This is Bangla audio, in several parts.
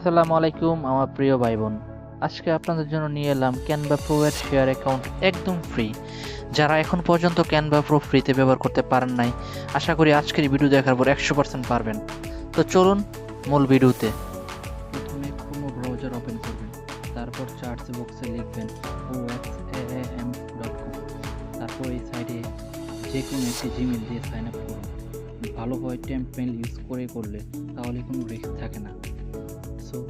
আসসালামু আলাইকুম আমার প্রিয় ভাই বোন। আজকে আপনাদের জন্য নিয়ে এলাম ক্যানভা প্রো এর শেয়ার অ্যাকাউন্ট একদম ফ্রি। যারা এখন পর্যন্ত ক্যানভা প্রো ফ্রিতে ব্যবহার করতে পারেন নাই, আশা করি আজকের ভিডিও দেখার পর 100% পারবেন। তো চলুন মূল ভিডিওতে। প্রথমে ক্রোম ব্রাউজার ওপেন করবেন, তারপর সার্চ বক্সে লিখবেন oxaam.com। তারপর এই সাইটে যে কোনো একটি জিমেল দিয়ে সাইন আপ করুন। ভালোভাবে টেম্পমেল ইউজ করলে তাহলে কোনো রিস্ক থাকে না। সো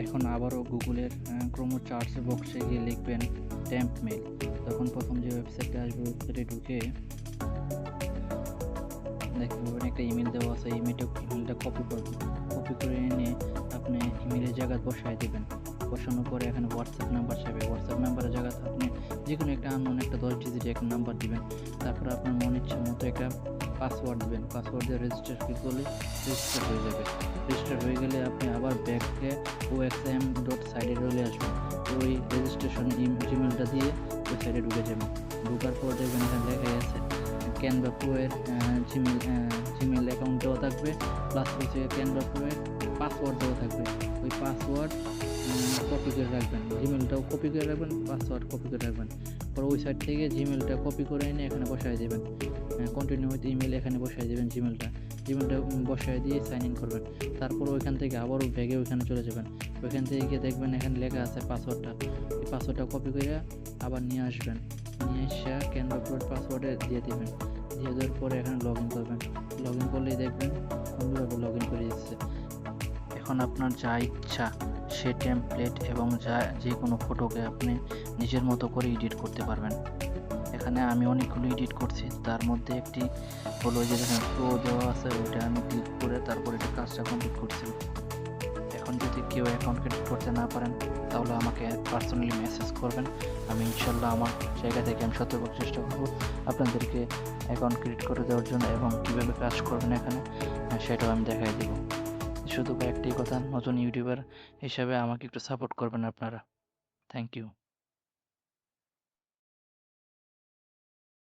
এখন আবারও গুগলের ক্রোম সার্চ বক্সে গিয়ে লিখবেন টেম্প মেল। তখন প্রথম যে ওয়েবসাইটে আসবে ওয়েবসাইটে ঢুকে দেখতে পাবেন একটা ইমেল দেওয়া আছে। ইমেলটা কপি করবেন, কপি করে এনে আপনি ইমেলের জায়গায় বসায় দেবেন। বসানোর পরে এখানে হোয়াটসঅ্যাপ নাম্বার চাইবে, হোয়াটসঅ্যাপ নাম্বারের জায়গায় আপনি যে কোনো একটা আননোন একটা 10 ডিজিট একটা নাম্বার দিবেন। তারপর আপনার মন ইচ্ছা মতো একটা পাসওয়ার্ড দিবেন। পাসওয়ার্ড দিয়ে রেজিস্টার ক্লিক করলে রেজিস্টার হয়ে যাবে। রেজিস্টার হয়ে গেলে আপনি আবার ব্যাকে oxam.সাইডে চলে আসবেন। ওই রেজিস্ট্রেশন জিমেলটা দিয়ে ওই সাইডে ঢুকে যাবেন। ঢোকার পর দেখবেন এখানে লেখা আছে ক্যানভা প্রো এর জিমেল অ্যাকাউন্ট দেওয়া থাকবে, প্লাস হচ্ছে ক্যানভা প্রো এর পাসওয়ার্ড দেওয়া থাকবে। ওই পাসওয়ার্ড কপি করে রাখবেন, জিমেলটাও কপি করে রাখবেন, পাসওয়ার্ড কপি করে রাখবেন। পরে ওই সাইট থেকে জিমেলটা কপি করে এনে এখানে বসায় দেবেন। কন্টিনিউ উইথ ইমেল এখানে বসায় দেবেন। জিমেলটা বসায় দিয়ে সাইন ইন করবেন। তারপর ওইখান থেকে আবারও ব্যাগে ওইখানে চলে যাবেন। ওইখান থেকে গিয়ে দেখবেন এখানে লেখা আছে পাসওয়ার্ডটা। এই পাসওয়ার্ডটা কপি করে আবার নিয়ে আসবেন। নিয়ে এসে ক্যানভা প্রোর পাসওয়ার্ডে দিয়ে দেবেন। দিয়ে দেওয়ার পরে এখানে লগ ইন করবেন। লগ ইন করলেই দেখবেন সুন্দরভাবে লগ ইন করে দিচ্ছে। এখন আপনার যা ইচ্ছা সে টেমপ্লেট এবং যে কোনো ফটোকে আপনি নিজের মতো করে এডিট করতে পারবেন। এখানে আমি অনেকগুলো এডিট করছি, তার মধ্যে একটি হলো যে যেখানে প্রো দেওয়া আছে ওইটা আমি ক্লিক করে তারপর এটা কাজটা কমপ্লিট করছি। এখন যদি কেউ অ্যাকাউন্ট ক্রিয়েট করতে না পারেন তাহলে আমাকে পার্সোনালি মেসেজ করবেন। আমি ইনশাল্লাহ আমার জায়গা থেকে আমি শতভাগ চেষ্টা করব আপনাদেরকে অ্যাকাউন্ট ক্রিয়েট করে দেওয়ার জন্য, এবং কীভাবে কাজ করবেন এখানে সেটাও আমি দেখাই দেবো। শুধু একটাই কথা, নতুন ইউটিউবার হিসাবে আমাকে একটু সাপোর্ট করবেন আপনারা। Thank you.